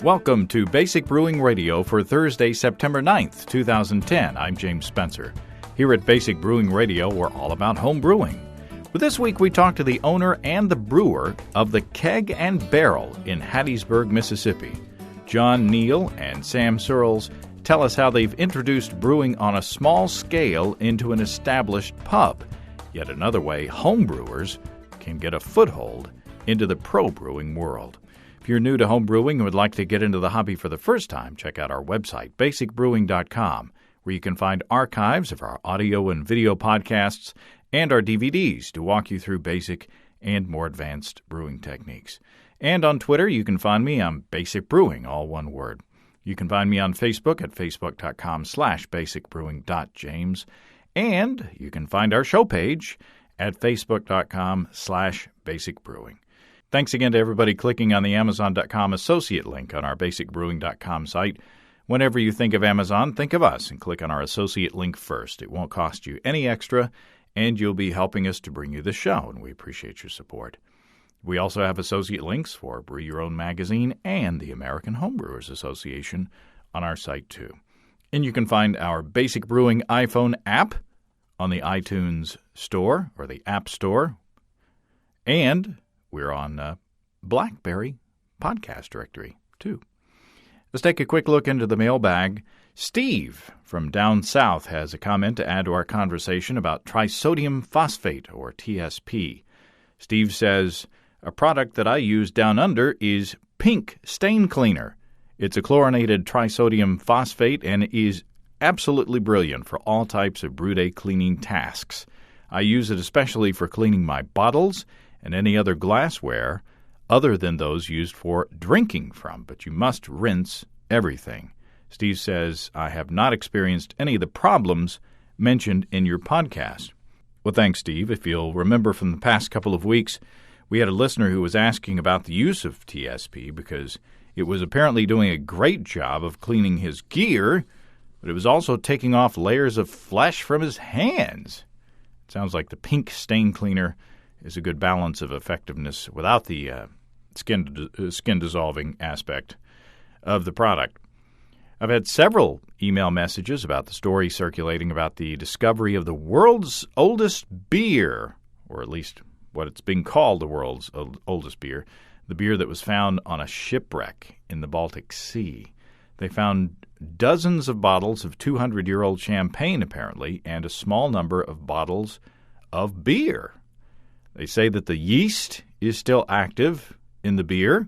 Welcome to Basic Brewing Radio for Thursday, September 9th, 2010. I'm James Spencer. Here at Basic Brewing Radio, we're all about home brewing. But this week, we talk to the owner and the brewer of the Keg and Barrel in Hattiesburg, Mississippi. John Neal and Sam Sorrells tell us how they've introduced brewing on a small scale into an established pub. Yet another way home brewers can get a foothold into the pro-brewing world. If you're new to home brewing and would like to get into the hobby for the first time, check out our website, basicbrewing.com, where you can find archives of our audio and video podcasts and our DVDs to walk you through basic and more advanced brewing techniques. And on Twitter, you can find me on Basic Brewing, all one word. You can find me on Facebook at facebook.com/basicbrewing.james. And you can find our show page at facebook.com/basicbrewing. Thanks again to everybody clicking on the Amazon.com associate link on our basicbrewing.com site. Whenever you think of Amazon, think of us and click on our associate link first. It won't cost you any extra, and you'll be helping us to bring you the show, and we appreciate your support. We also have associate links for Brew Your Own magazine and the American Homebrewers Association on our site, too. And you can find our Basic Brewing iPhone app on the iTunes Store or the App Store. And we're on BlackBerry podcast directory, too. Let's take a quick look into the mailbag. Steve from down south has a comment to add to our conversation about trisodium phosphate, or TSP. Steve says, a product that I use down under is Pink Stain Cleaner. It's a chlorinated trisodium phosphate and is absolutely brilliant for all types of brew day cleaning tasks. I use it especially for cleaning my bottles and any other glassware other than those used for drinking from, but you must rinse everything. Steve says, I have not experienced any of the problems mentioned in your podcast. Well, thanks, Steve. If you'll remember from the past couple of weeks, we had a listener who was asking about the use of TSP because it was apparently doing a great job of cleaning his gear, but it was also taking off layers of flesh from his hands. It sounds like the Pink Stain Cleaner is a good balance of effectiveness without the skin-dissolving aspect of the product. I've had several email messages about the story circulating about the discovery of the world's oldest beer, or at least what it's being called the world's oldest beer, the beer that was found on a shipwreck in the Baltic Sea. They found dozens of bottles of 200-year-old champagne, apparently, and a small number of bottles of beer. They say that the yeast is still active in the beer,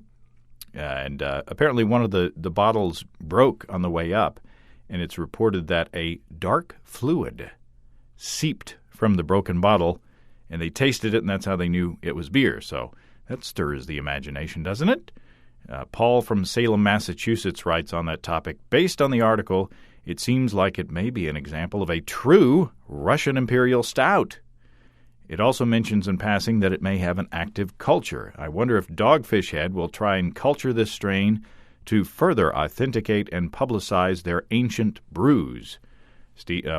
and apparently one of the bottles broke on the way up, and it's reported that a dark fluid seeped from the broken bottle, and they tasted it, and that's how they knew it was beer. So that stirs the imagination, doesn't it? Paul from Salem, Massachusetts writes on that topic, based on the article, it seems like it may be an example of a true Russian Imperial Stout. It also mentions in passing that it may have an active culture. I wonder if Dogfish Head will try and culture this strain to further authenticate and publicize their ancient brews.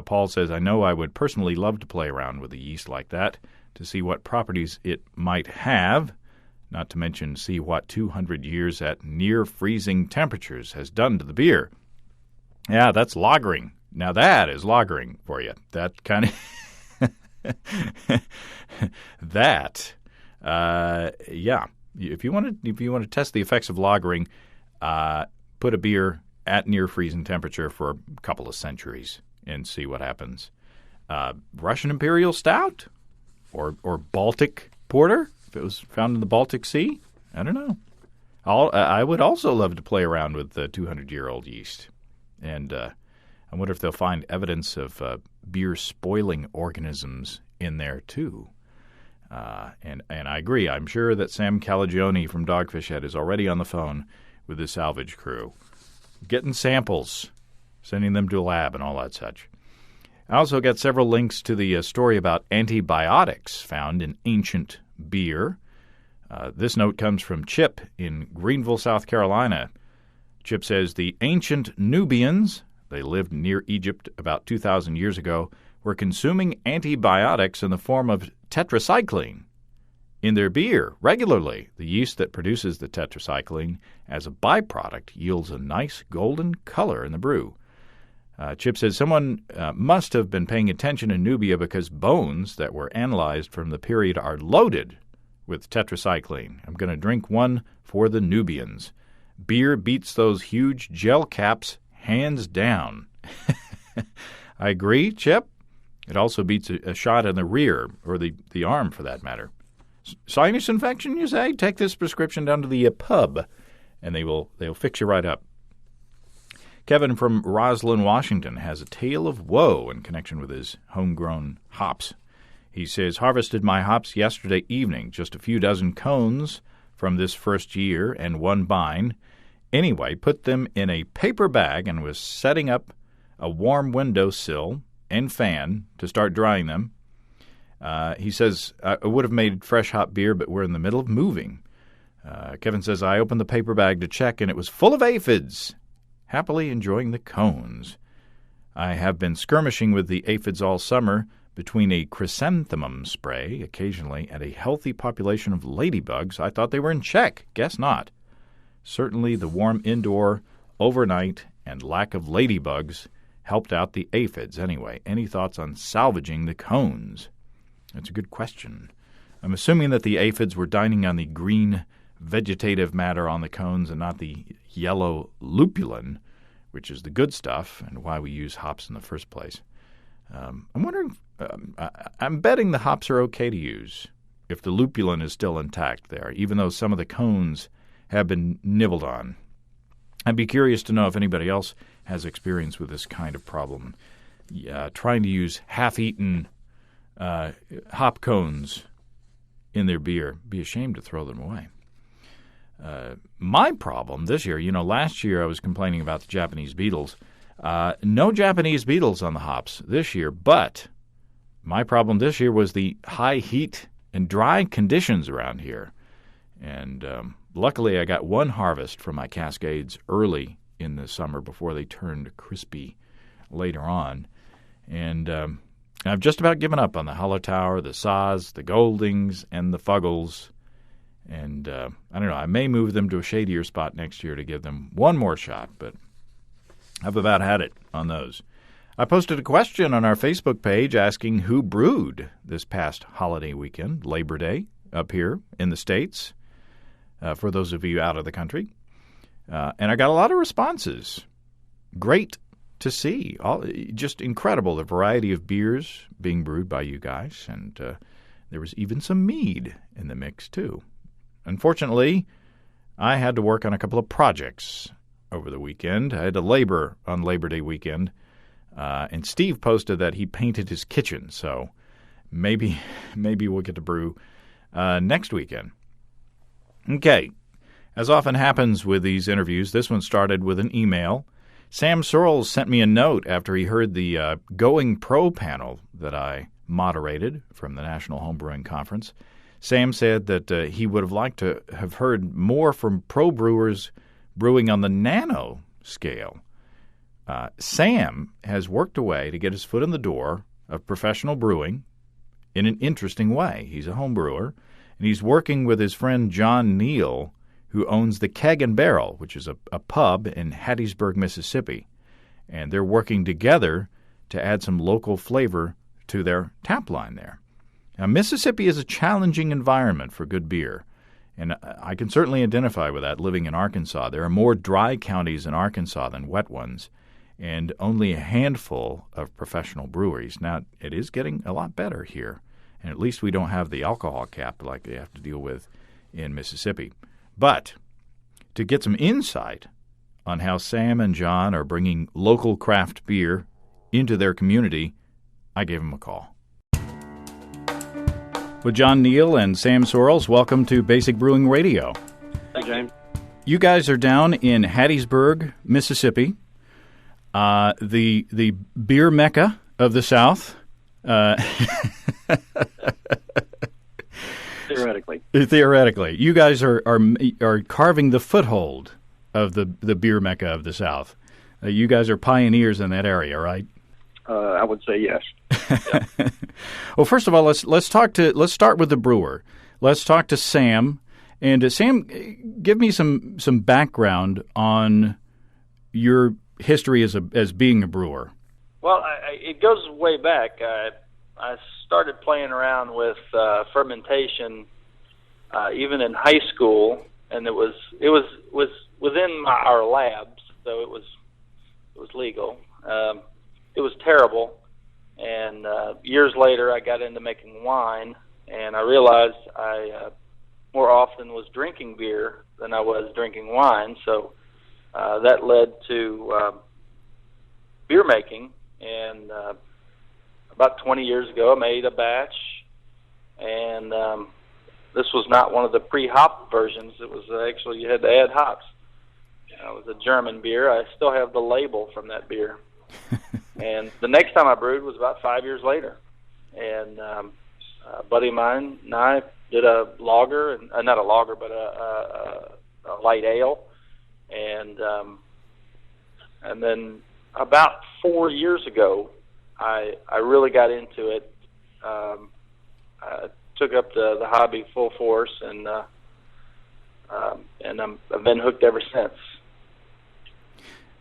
Paul says, I know I would personally love to play around with a yeast like that to see what properties it might have, not to mention see what 200 years at near-freezing temperatures has done to the beer. Yeah, that's lagering. Now that is lagering for you. That kind of... yeah. If you want to test the effects of lagering, put a beer at near freezing temperature for a couple of centuries and see what happens. Russian Imperial Stout or Baltic Porter, if it was found in the Baltic Sea, I don't know. I would also love to play around with the 200-year-old yeast, and I wonder if they'll find evidence of beer spoiling organisms in there too. And I agree. I'm sure that Sam Calagione from Dogfish Head is already on the phone with the salvage crew, getting samples, sending them to a lab and all that such. I also got several links to the story about antibiotics found in ancient beer. This note comes from Chip in Greenville, South Carolina. Chip says the ancient Nubians, they lived near Egypt about 2,000 years ago, were consuming antibiotics in the form of tetracycline. in their beer regularly. The yeast that produces the tetracycline as a byproduct yields a nice golden color in the brew. Chip says someone must have been paying attention in Nubia because bones that were analyzed from the period are loaded with tetracycline. I'm going to drink one for the Nubians. Beer beats those huge gel caps hands down. I agree, Chip. It also beats a shot in the rear, or the arm for that matter. Sinus infection, you say? Take this prescription down to the pub, and they'll fix you right up. Kevin from Roslyn, Washington, has a tale of woe in connection with his homegrown hops. He says, harvested my hops yesterday evening, just a few dozen cones from this first year and one vine. Anyway, put them in a paper bag and was setting up a warm window sill and fan to start drying them. He says, I would have made fresh hop beer, but we're in the middle of moving. Kevin says, I opened the paper bag to check, and it was full of aphids, happily enjoying the cones. I have been skirmishing with the aphids all summer between a chrysanthemum spray occasionally and a healthy population of ladybugs. I thought they were in check. Guess not. Certainly the warm indoor, overnight, and lack of ladybugs helped out the aphids anyway. Any thoughts on salvaging the cones? That's a good question. I'm assuming that the aphids were dining on the green vegetative matter on the cones and not the yellow lupulin, which is the good stuff and why we use hops in the first place. I'm wondering, I'm betting the hops are okay to use if the lupulin is still intact there, even though some of the cones have been nibbled on. I'd be curious to know if anybody else has experience with this kind of problem. Trying to use half-eaten hop cones in their beer. Be ashamed to throw them away. My problem this year, last year I was complaining about the Japanese beetles. No Japanese beetles on the hops this year, but my problem this year was the high heat and dry conditions around here. And luckily, I got one harvest from my Cascades early in the summer before they turned crispy later on. And I've just about given up on the Hollow Tower, the Saws, the Goldings, and the Fuggles. And I don't know, I may move them to a shadier spot next year to give them one more shot, but I've about had it on those. I posted a question on our Facebook page asking who brewed this past holiday weekend, Labor Day, up here in the States. For those of you out of the country. And I got a lot of responses. Great to see. Just incredible, the variety of beers being brewed by you guys. And there was even some mead in the mix, too. Unfortunately, I had to work on a couple of projects over the weekend. I had to labor on Labor Day weekend. And Steve posted that he painted his kitchen. So maybe we'll get to brew next weekend. Okay, as often happens with these interviews, this one started with an email. Sam Sorrells sent me a note after he heard the Going Pro panel that I moderated from the National Homebrewing Conference. Sam said that he would have liked to have heard more from pro brewers brewing on the Nano scale. Sam has worked away to get his foot in the door of professional brewing in an interesting way. He's a home brewer. And he's working with his friend John Neal, who owns the Keg and Barrel, which is a pub in Hattiesburg, Mississippi. And they're working together to add some local flavor to their tap line there. Now, Mississippi is a challenging environment for good beer, and I can certainly identify with that living in Arkansas. There are more dry counties in Arkansas than wet ones, and only a handful of professional breweries. Now, it is getting a lot better here. And at least we don't have the alcohol cap like they have to deal with in Mississippi. But to get some insight on how Sam and John are bringing local craft beer into their community, I gave them a call. With John Neal and Sam Sorrells, welcome to Basic Brewing Radio. Hey, James. You guys are down in Hattiesburg, Mississippi, the beer mecca of the South. Theoretically, you guys are carving the foothold of the beer mecca of the South. You guys are pioneers in that area, right? I would say yes. Well, first of all, let's start with the brewer. Let's talk to Sam. And Sam, give me some background on your history as being a brewer. Well, it goes way back. I started playing around with fermentation even in high school, and it was within our labs, so it was legal. It was terrible, and years later, I got into making wine, and I realized I more often was drinking beer than I was drinking wine, so that led to beer making, and about 20 years ago I made a batch, and this was not one of the pre-hop versions. It was actually, you had to add hops. It was a German beer. I still have the label from that beer. And the next time I brewed was about 5 years later, and a buddy of mine and I did a lager, and not a lager, but a light ale, and then about 4 years ago, I really got into it. I took up the hobby full force, and I've been hooked ever since.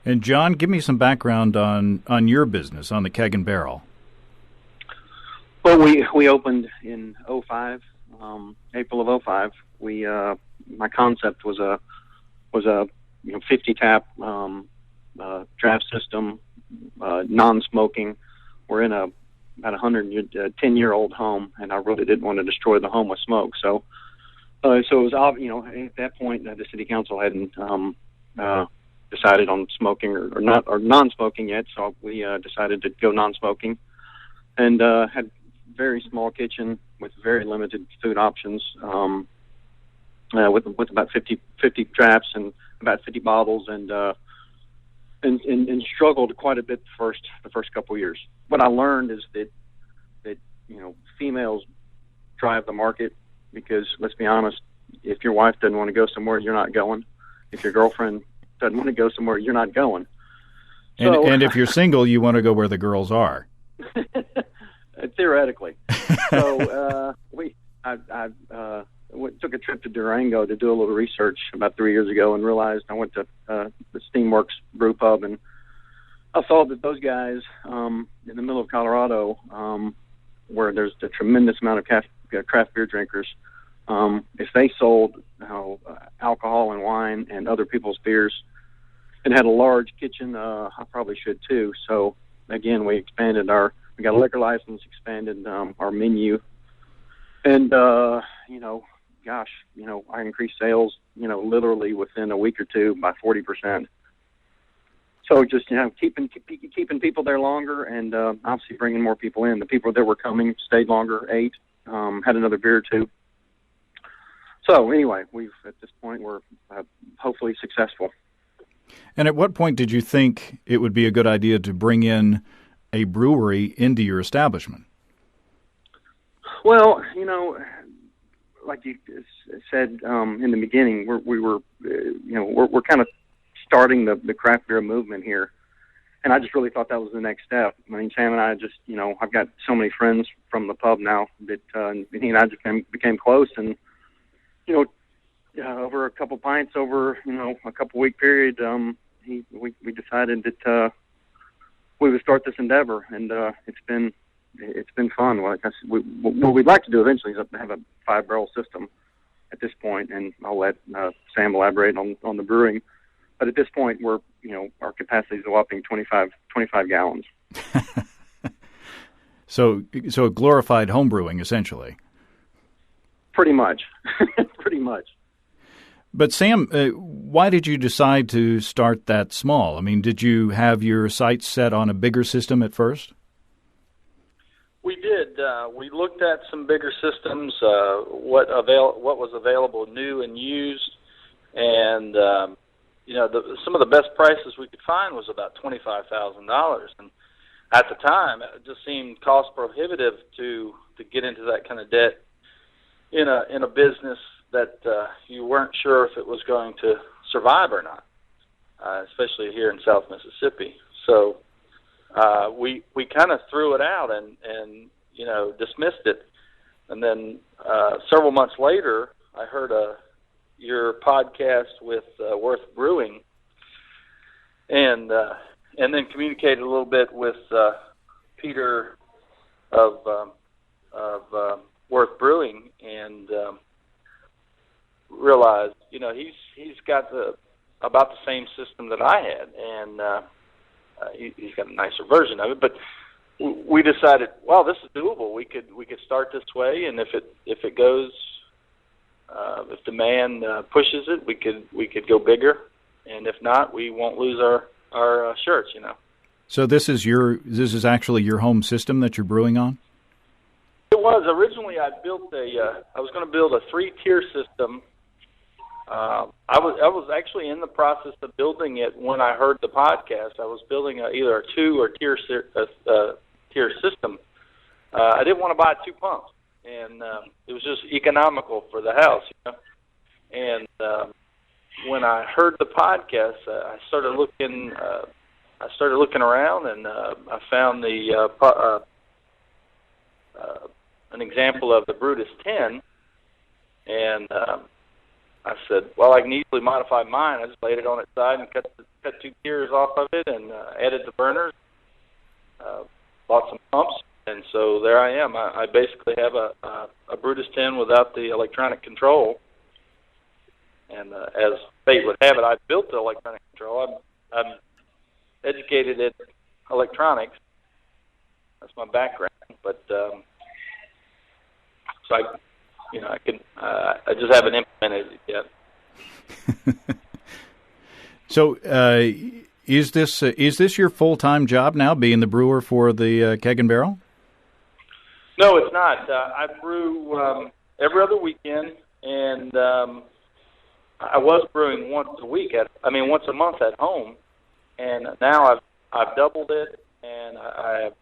And John, give me some background on your business, on the Keg and Barrel. Well, we opened in '05, April of '05. My concept was a 50 tap draft system, non-smoking. We're in about 110-year-old home, and I really didn't want to destroy the home with smoke. So it was at that point the city council hadn't decided on smoking or non-smoking yet. So we decided to go non-smoking, and had very small kitchen with very limited food options, with about 50 drafts and about 50 bottles, and struggled quite a bit the first couple of years. What I learned is that females drive the market, because let's be honest, if your wife doesn't want to go somewhere, you're not going. If your girlfriend doesn't want to go somewhere, you're not going. And if you're single, you want to go where the girls are. Theoretically. So I took a trip to Durango to do a little research about 3 years ago, and realized I went to the Steamworks Brew Pub, and I saw that those guys in the middle of Colorado, where there's a tremendous amount of craft beer drinkers, if they sold alcohol and wine and other people's beers and had a large kitchen, I probably should too. So again, we got a liquor license, expanded our menu, and I increased sales, literally within a week or two by 40%. So just keeping people there longer, and obviously bringing more people in. The people that were coming stayed longer, ate, had another beer or two. So anyway, at this point we're hopefully successful. And at what point did you think it would be a good idea to bring in a brewery into your establishment? Well, like you said in the beginning, we're kind of starting the craft beer movement here, and I just really thought that was the next step. I mean, Sam and I just, I've got so many friends from the pub now that he and I just became close, and over a couple pints over a couple week period, we decided that we would start this endeavor, and it's been fun. Like I said, what we'd like to do eventually is have a 5-barrel system at this point, and I'll let Sam elaborate on the brewing. But at this point, we're our capacity is a whopping 25 gallons. So a glorified home brewing, essentially. Pretty much, pretty much. But Sam, why did you decide to start that small? I mean, did you have your sights set on a bigger system at first? We did. We looked at some bigger systems, what was available new and used, and some of the best prices we could find was about $25,000, and at the time it just seemed cost prohibitive to get into that kind of debt in a business that you weren't sure if it was going to survive or not, especially here in South Mississippi. So we kind of threw it out and dismissed it, and then several months later, I heard your podcast with Worth Brewing, and then communicated a little bit with Peter of Worth Brewing, and realized, he's got about the same system that I had, and he's got a nicer version of it. But we decided, well, this is doable. We could start this way, and if it goes, if demand pushes it, we could go bigger, and if not, we won't lose our shirts. So this is actually your home system that you're brewing on? It was. Originally, I was going to build a 3-tier system. I was actually in the process of building it when I heard the podcast. I was building either a 2 or tier system. I didn't want to buy 2 pumps, and it was just economical for the house. And when I heard the podcast, I started looking around, and I found an example of the Brutus 10, and I said, well, I can easily modify mine. I just laid it on its side and cut 2 tiers off of it, and added the burners, bought some pumps, and so there I am. I basically have a Brutus 10 without the electronic control, and as fate would have it, I built the electronic control. I'm educated in electronics. That's my background, but so I just haven't implemented it yet. So, is this your full-time job now, being the brewer for the Keg and Barrel? No, it's not. I brew every other weekend, and I was brewing once a month at home, and now I've doubled it, and I've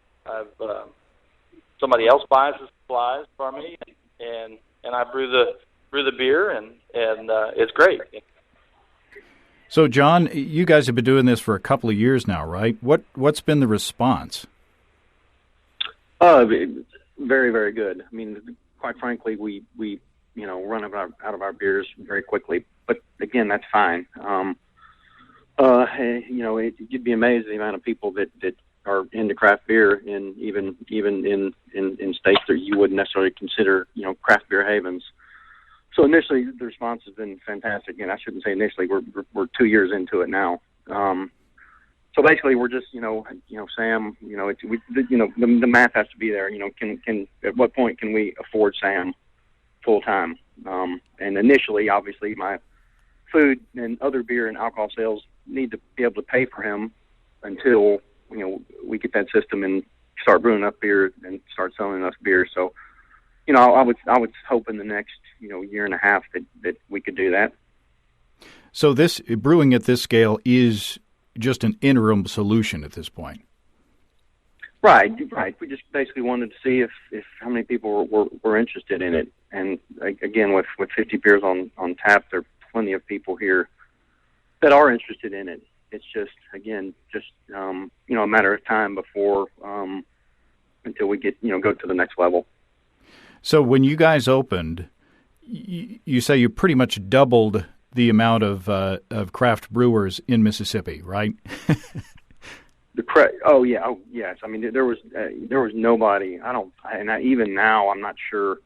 somebody else buys the supplies for me, and I brew the beer, and it's great. So, John, you guys have been doing this for a couple of years now, right? What's been the response? Very, very good. I mean, quite frankly, we run out of our beers very quickly, but again, that's fine. You'd be amazed at the amount of people that are into craft beer, and even in states that you wouldn't necessarily consider, craft beer havens. So initially, the response has been fantastic, and I shouldn't say initially. We're 2 years into it now. So basically, we're just, Sam. The math has to be there. Can at what point can we afford Sam full time? And initially, obviously, my food and other beer and alcohol sales need to be able to pay for him until we get that system and start brewing enough beer and start selling enough beer. So, I would hope in the next year and a half that we could do that. So this brewing at this scale is just an interim solution at this point. Right. We just basically wanted to see if how many people were interested in it. And again, with 50 beers on tap, there are plenty of people here that are interested in it. It's just a matter of time before until we get go to the next level. So when you guys opened, you say you pretty much doubled the amount of craft brewers in Mississippi, right? Yes. I mean, there was nobody. Even now, I'm not sure.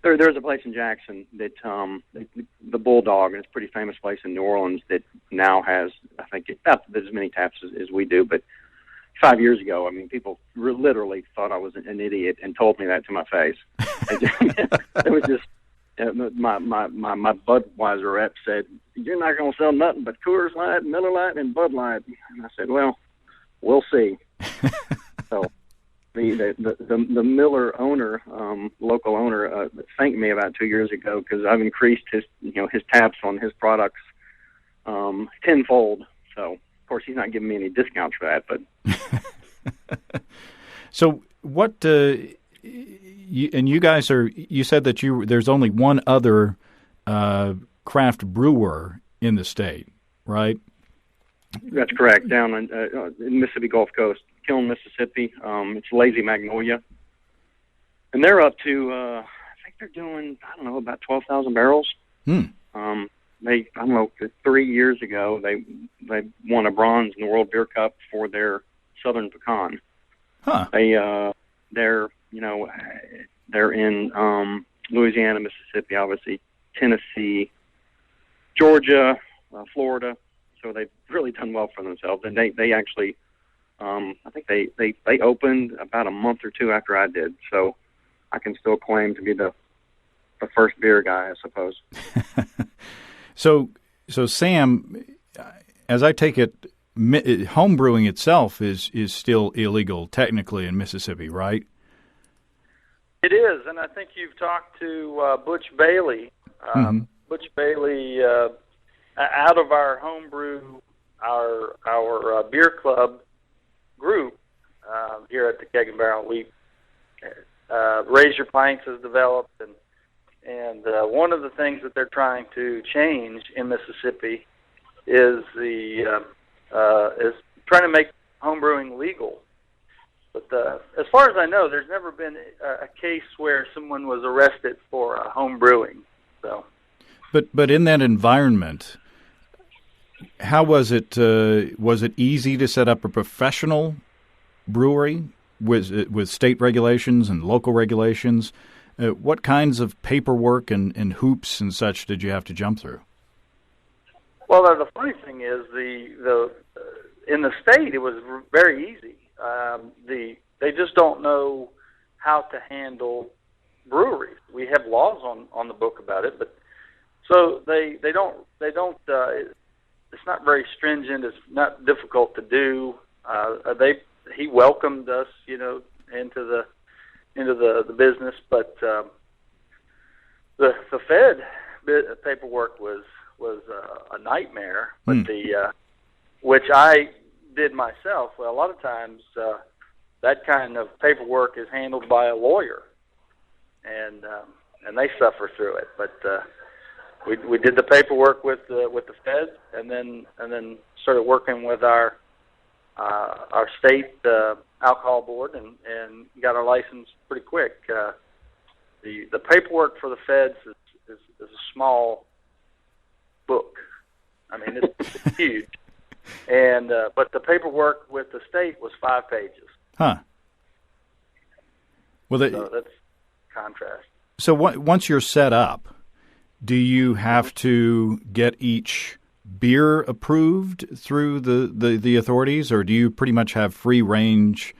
There's a place in Jackson that the Bulldog, and it's a pretty famous place in New Orleans that now has, I think, not as many taps as we do, but 5 years ago, I mean, people literally thought I was an idiot and told me that to my face. It was just my Budweiser rep said, "You're not going to sell nothing but Coors Light, Miller Lite, and Bud Light." And I said, "Well, we'll see." So the Miller owner, local owner, thanked me about 2 years ago because I've increased his taps on his products tenfold. So. Of course, he's not giving me any discounts for that, but. So what? You guys are. You said that there's only one other craft brewer in the state, right? That's correct. Down in Mississippi Gulf Coast, Kiln, Mississippi. It's Lazy Magnolia, and they're up to I think they're doing, I don't know, about 12,000 barrels. Hmm. I don't know, 3 years ago they won a bronze in the World Beer Cup for their Southern Pecan. Huh. They're in Louisiana, Mississippi, obviously, Tennessee, Georgia, Florida. So they've really done well for themselves, and they actually, I think they opened about a month or two after I did. So I can still claim to be the first beer guy, I suppose. So Sam, as I take it, home brewing itself is still illegal technically in Mississippi, right? It is, and I think you've talked to Butch Bailey. Butch Bailey, out of our homebrew, our beer club group here at the Keg and Barrel, we Raise Your Pints has developed, and one of the things that they're trying to change in Mississippi is is trying to make homebrewing legal. But as far as I know, there's never been a case where someone was arrested for home brewing. So, but in that environment, how was it? Was it easy to set up a professional brewery with state regulations and local regulations? What kinds of paperwork and hoops and such did you have to jump through? Well, the funny thing is, in the state, it was very easy. They just don't know how to handle breweries. We have laws on the book about it, but so they don't. It's not very stringent. It's not difficult to do. He welcomed us, into the business, but the Fed paperwork was a nightmare. But which I did myself. Well, a lot of times that kind of paperwork is handled by a lawyer, and they suffer through it. But we did the paperwork with the Fed, and then started working with our state alcohol board, and got our license pretty quick. The paperwork for the Feds is a small book. I mean, it's huge. And but the paperwork with the state was 5 pages. Huh. Well, so that's contrast. So once you're set up, do you have to get each beer approved through the authorities, or do you pretty much have free range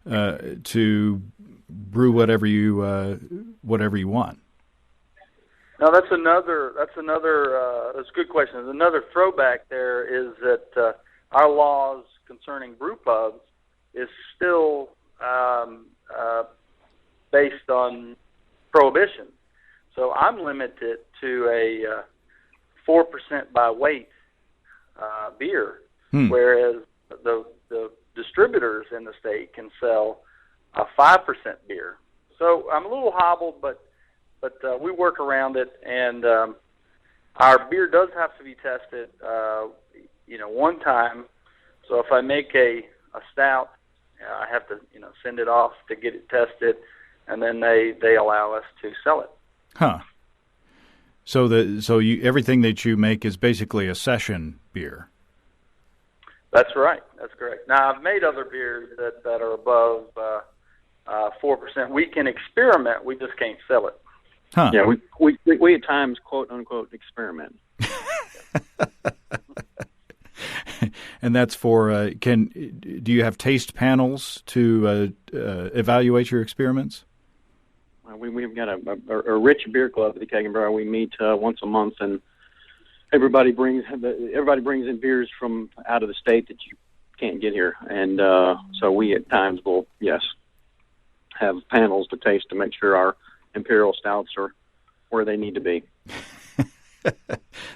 to brew whatever you want? No, that's a good question. There's another throwback there is that our laws concerning brew pubs is still based on prohibition. So I'm limited to a 4% by weight beer, whereas the distributors in the state can sell a 5% beer. So I'm a little hobbled, but we work around it, and our beer does have to be tested, one time. So if I make a stout, I have to, send it off to get it tested, and then they allow us to sell it. Huh. So everything that you make is basically a session beer. That's right. That's correct. Now I've made other beers that are above 4%. We can experiment. We just can't sell it. Huh. Yeah, we at times quote unquote experiment. And that's for do you have taste panels to evaluate your experiments? We've got a rich beer club at the Keg and Barrel. We meet once a month, and everybody brings in beers from out of the state that you can't get here, and so we at times will have panels to taste to make sure our imperial stouts are where they need to be.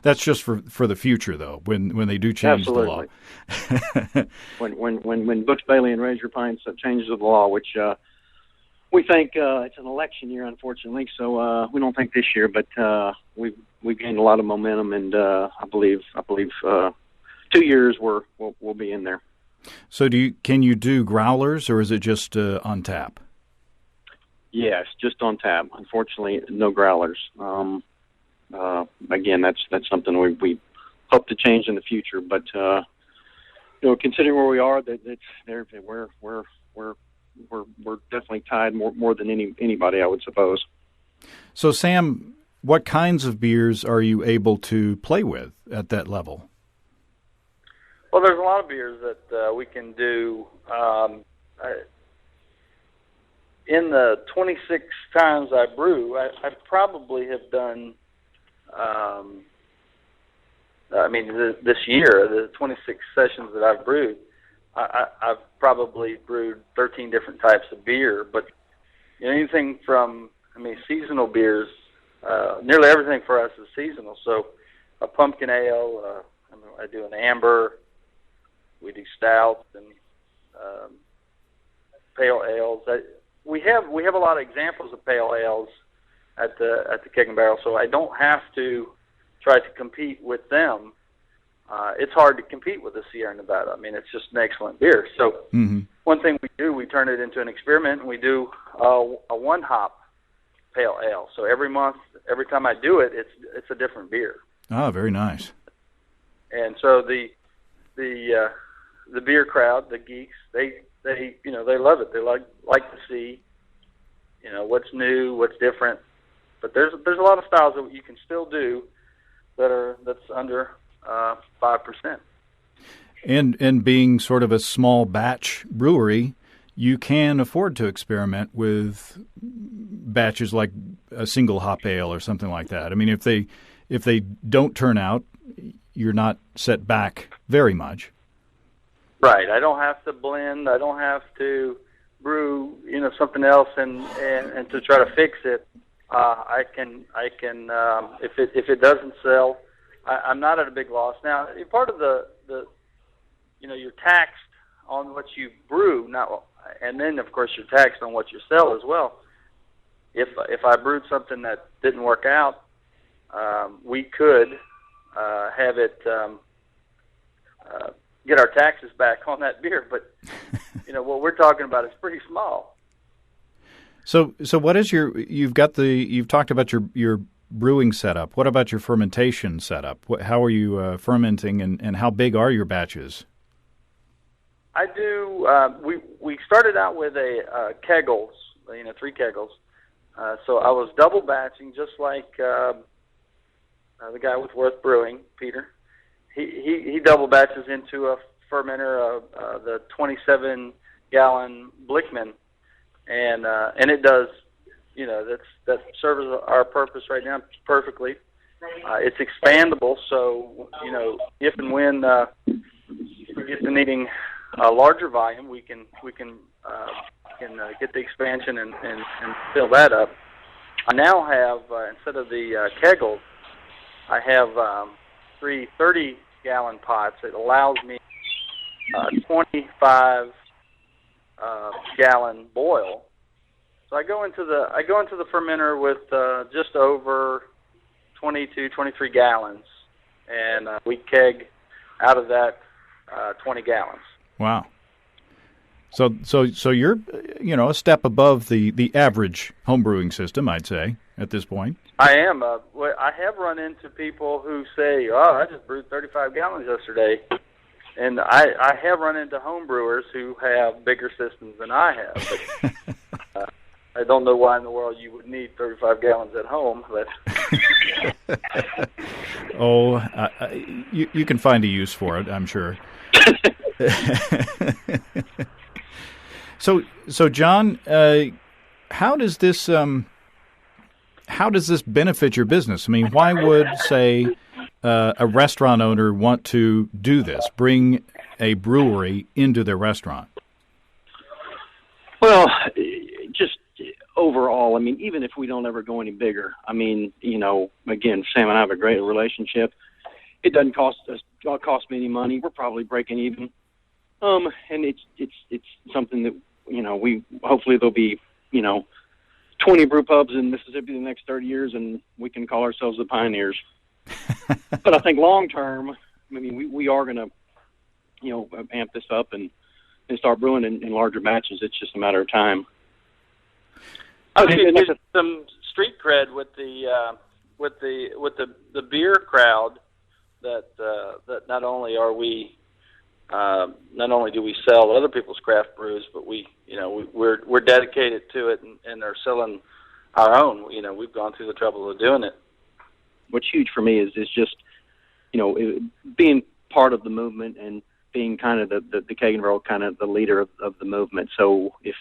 That's just for the future, though. When they do change Absolutely. the law. when Butch Bailey and Raise Your Pints changes the law, which we think it's an election year, unfortunately. So we don't think this year, but we've gained a lot of momentum, and I believe 2 years we'll be in there. So can you do growlers, or is it just on tap? Yes, just on tap. Unfortunately, no growlers. Again, that's something we hope to change in the future. But considering where we are, we're definitely tied more than anybody, I would suppose. So, Sam, what kinds of beers are you able to play with at that level? Well, there's a lot of beers that we can do. In the 26 times I brew, I probably have done, this year, the 26 sessions that I've brewed, I've probably brewed 13 different types of beer. But anything from, seasonal beers, nearly everything for us is seasonal. So a pumpkin ale, I do an amber, we do stouts and pale ales. We have a lot of examples of pale ales at the Keg and Barrel, so I don't have to try to compete with them. It's hard to compete with the Sierra Nevada. It's just an excellent beer. So One thing we do, we turn it into an experiment, and we do a one-hop pale ale. So every month, every time I do it, it's a different beer. Oh, very nice. And so the beer crowd, the geeks, they love it. They like to see, what's new, what's different. But there's a lot of styles that you can still do that's under 5%. And being sort of a small batch brewery, you can afford to experiment with batches like a single hop ale or something like that. If they don't turn out, you're not set back very much. Right. I don't have to blend. I don't have to brew, something else and to try to fix it. I can. If it doesn't sell, I'm not at a big loss. Now, part of the you're taxed on what you brew, and then of course you're taxed on what you sell as well. If I brewed something that didn't work out, we could have it. Get our taxes back on that beer, but what we're talking about is pretty small. So what is you've talked about your brewing setup. What about your fermentation setup? How are you fermenting, and how big are your batches? I do. We started out with a kegels, 3 kegels. So I was double batching, just like the guy with Worth Brewing, Peter. He double batches into a fermenter, the 27-gallon Blickman, and it does, that serves our purpose right now perfectly. It's expandable, so if and when we get to needing a larger volume, we can get the expansion and fill that up. I now have instead of the kegels, I have 3 30-gallon pots. It allows me 25 gallon boil. So I go into the fermenter with just over 22, 23 gallons, and we keg out of that 20 gallons. Wow. So you're a step above the average homebrewing system, I'd say, at this point. I am. I have run into people who say, "Oh, I just brewed 35 gallons yesterday," and I have run into home brewers who have bigger systems than I have. But, I don't know why in the world you would need 35 gallons at home, but you can find a use for it, I'm sure. So John, how does this benefit your business? Why would, say, a restaurant owner want to do this, bring a brewery into their restaurant? Well, just overall, even if we don't ever go any bigger, again, Sam and I have a great relationship. It doesn't cost me any money. We're probably breaking even. And it's something that, we hopefully there'll be, 20 brew pubs in Mississippi in the next 30 years, and we can call ourselves the pioneers. But I think long term, we are going to, amp this up and start brewing in larger batches. It's just a matter of time. I think you get some street cred with the beer crowd. That not only do we sell other people's craft brews, but we're dedicated to it and are selling our own. We've gone through the trouble of doing it. What's huge for me is just being part of the movement and being kind of the Keg and Barrel, kind of the leader of the movement. So if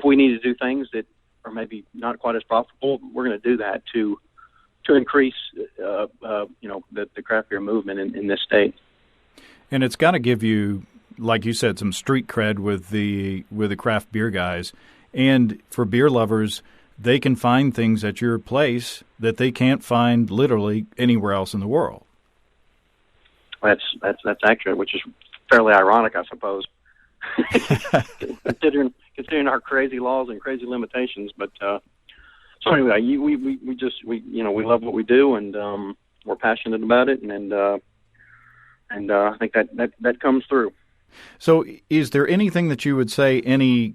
we need to do things that are maybe not quite as profitable, we're going to do that to increase the craft beer movement in this state. And it's got to give you, like you said, some street cred with the craft beer guys. And for beer lovers, they can find things at your place that they can't find literally anywhere else in the world. That's accurate, which is fairly ironic, I suppose, considering our crazy laws and crazy limitations. But so anyway, we love what we do, and we're passionate about it, and I think that comes through. So, is there anything that you would say, any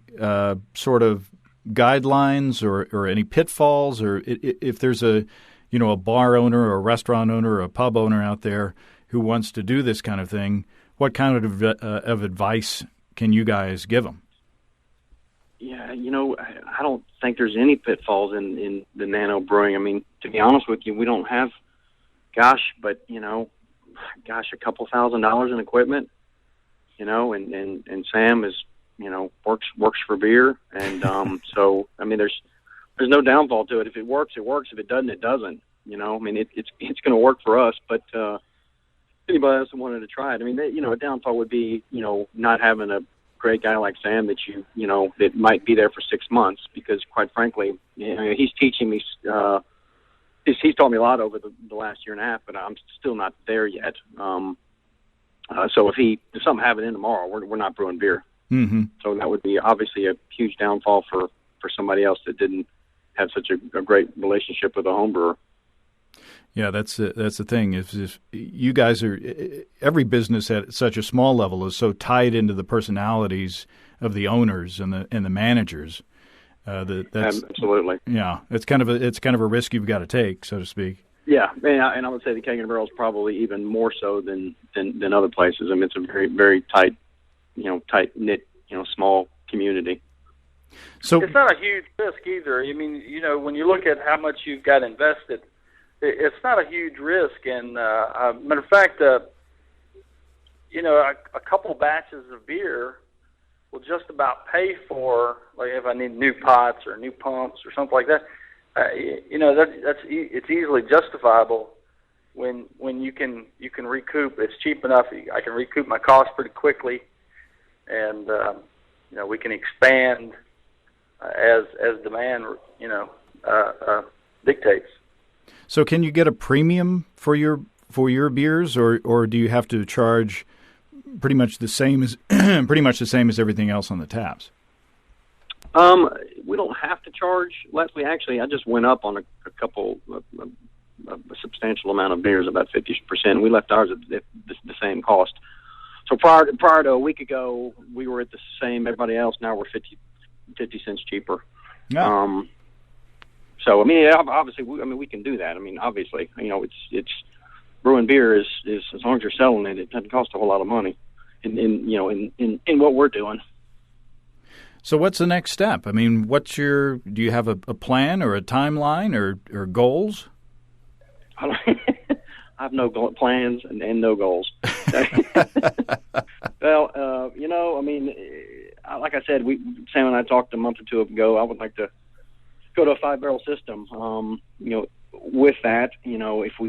sort of guidelines or any pitfalls, or if there's a bar owner or a restaurant owner or a pub owner out there who wants to do this kind of thing, what kind of advice can you guys give them? Yeah, I don't think there's any pitfalls in the Nano brewing. I mean, to be honest with you, we don't have, a couple $1,000s in equipment, and Sam is, works for beer. And so, I mean, there's no downfall to it. If it works, it works. If it doesn't, it doesn't. I mean, it's going to work for us, but anybody else who wanted to try it, I mean, a downfall would be, not having a great guy like Sam that that might be there for 6 months, because quite frankly, he's teaching me, he's taught me a lot over the last year and a half, but I'm still not there yet. So if something happened in tomorrow, we're not brewing beer. Mm-hmm. So that would be obviously a huge downfall for somebody else that didn't have such a great relationship with a home brewer. Yeah, that's the thing. If you guys are, every business at such a small level is so tied into the personalities of the owners and the managers. That's absolutely. Yeah, it's kind of a risk you've got to take, so to speak. Yeah, and I would say the Keg and Barrel is probably even more so than other places. I mean, it's a very, very tight knit, small community. So it's not a huge risk either. I mean, when you look at how much you've got invested, it's not a huge risk. And matter of fact, a couple batches of beer will just about pay for, like, if I need new pots or new pumps or something like that. It's easily justifiable when you can recoup. It's cheap enough. I can recoup my costs pretty quickly, and we can expand as demand dictates. So can you get a premium for your beers, or do you have to charge pretty much the same as everything else on the taps? We don't have to charge less. I just went up on a couple, a substantial amount of beers, about 50%. We left ours at the same cost. So prior to a week ago, we were at the same everybody else. Now we're 50 cents cheaper. Yeah. So I mean, obviously, we can do that. I mean, obviously, it's brewing beer is as long as you're selling it, it doesn't cost a whole lot of money. In what we're doing. So what's the next step? I mean, do you have a plan or a timeline or goals? I have no plans and no goals. Well, I mean, like I said, Sam and I talked a month or two ago. I would like to go to a 5-barrel system. With that, if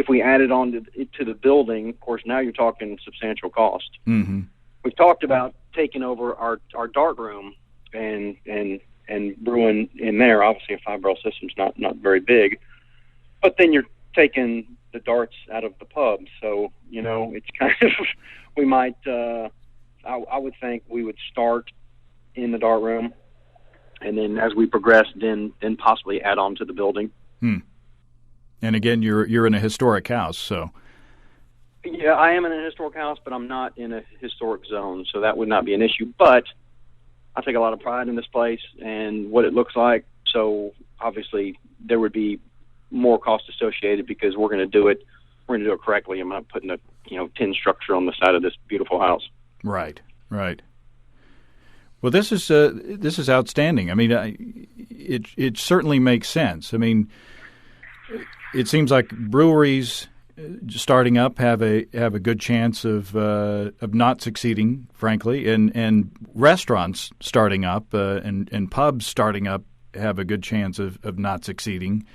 we added on to the building, of course, now you're talking substantial cost. Mm-hmm. We've talked about taking over our dark room and brewing in there. Obviously, a 5-barrel system's not very big, but then you're taking the darts out of the pub. So it's kind of we might. I would think we would start in the dark room, and then as we progress, then possibly add on to the building. Hmm. And again, you're in a historic house, so. Yeah, I am in a historic house, but I'm not in a historic zone, so that would not be an issue. But I take a lot of pride in this place and what it looks like. So obviously there would be more cost associated because we're going to do it correctly. I'm not putting a tin structure on the side of this beautiful house. Right. Well, this is outstanding. I mean, it certainly makes sense. I mean, it seems like breweries starting up have a good chance of not succeeding, frankly, and restaurants starting up and pubs starting up have a good chance of not succeeding.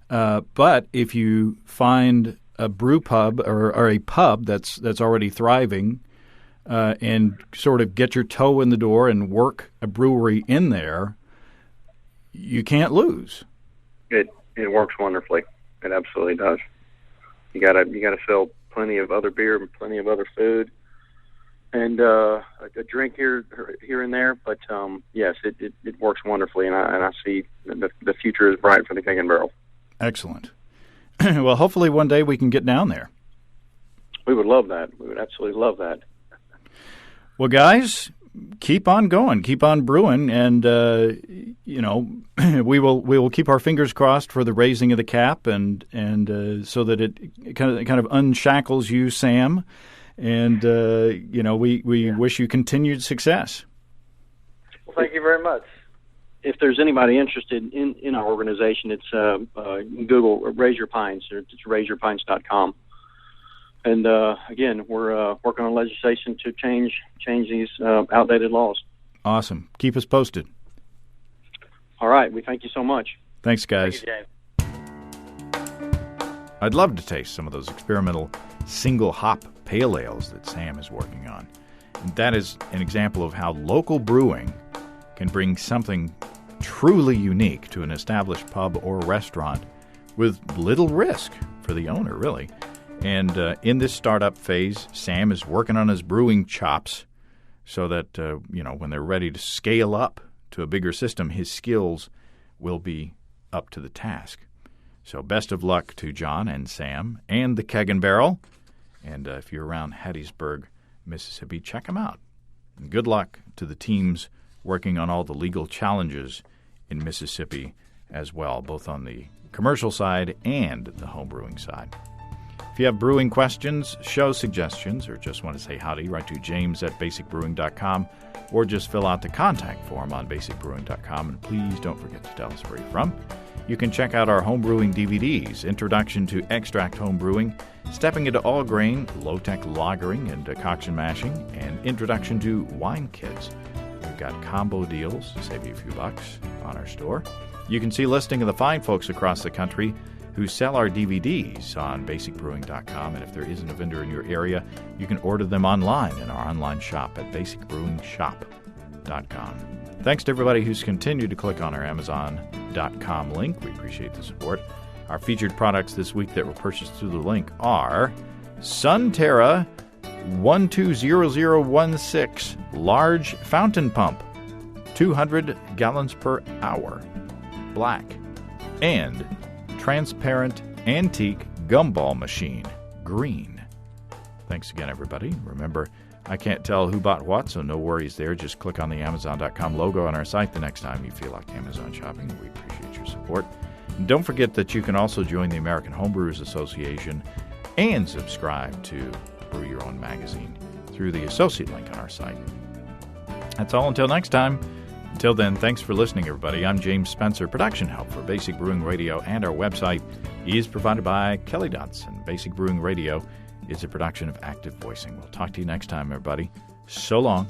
But if you find a brew pub or a pub that's already thriving, and sort of get your toe in the door and work a brewery in there, you can't lose. It works wonderfully. It absolutely does. You gotta sell plenty of other beer and plenty of other food, and a drink here and there. But yes, it works wonderfully, and I see the future is bright for the Keg and Barrel. Excellent. Well, hopefully one day we can get down there. We would love that. We would absolutely love that. Well, guys, keep on going, keep on brewing, and we will keep our fingers crossed for the raising of the cap, and so that it kind of unshackles you, Sam, and we wish you continued success. Well, thank you very much. If there's anybody interested in our organization, it's Google Raise Your Pines. It's raiseyourpines.com. And again, we're working on legislation to change these outdated laws. Awesome. Keep us posted. All right. We thank you so much. Thanks, guys. Thank you, James. I'd love to taste some of those experimental single hop pale ales that Sam is working on. And that is an example of how local brewing can bring something truly unique to an established pub or restaurant with little risk for the owner, really. And in this startup phase, Sam is working on his brewing chops so that, when they're ready to scale up to a bigger system, his skills will be up to the task. So best of luck to John and Sam and the Keg and Barrel. And if you're around Hattiesburg, Mississippi, check them out. And good luck to the teams working on all the legal challenges in Mississippi as well, both on the commercial side and the home brewing side. If you have brewing questions, show suggestions, or just want to say howdy, write to james@basicbrewing.com, or just fill out the contact form on basicbrewing.com. And please don't forget to tell us where you're from. You can check out our home brewing DVDs, Introduction to Extract Home Brewing, Stepping into All Grain, Low-Tech Lagering and Decoction Mashing, and Introduction to Wine Kits. We've got combo deals to save you a few bucks on our store. You can see a listing of the fine folks across the country who sell our DVDs on basicbrewing.com, and if there isn't a vendor in your area, you can order them online in our online shop at basicbrewingshop.com. Thanks to everybody who's continued to click on our Amazon.com link. We appreciate the support. Our featured products this week that were purchased through the link are Sunterra 120016 Large Fountain Pump, 200 gallons per hour, black, and Transparent Antique Gumball Machine, green. Thanks again, everybody. Remember, I can't tell who bought what, so no worries there. Just click on the Amazon.com logo on our site the next time you feel like Amazon shopping. We appreciate your support. And don't forget that you can also join the American Homebrewers Association and subscribe to Brew Your Own magazine through the associate link on our site. That's all until next time. Until then, thanks for listening, everybody. I'm James Spencer. Production help for Basic Brewing Radio and our website is provided by Kelly Dotson. Basic Brewing Radio is a production of Active Voicing. We'll talk to you next time, everybody. So long.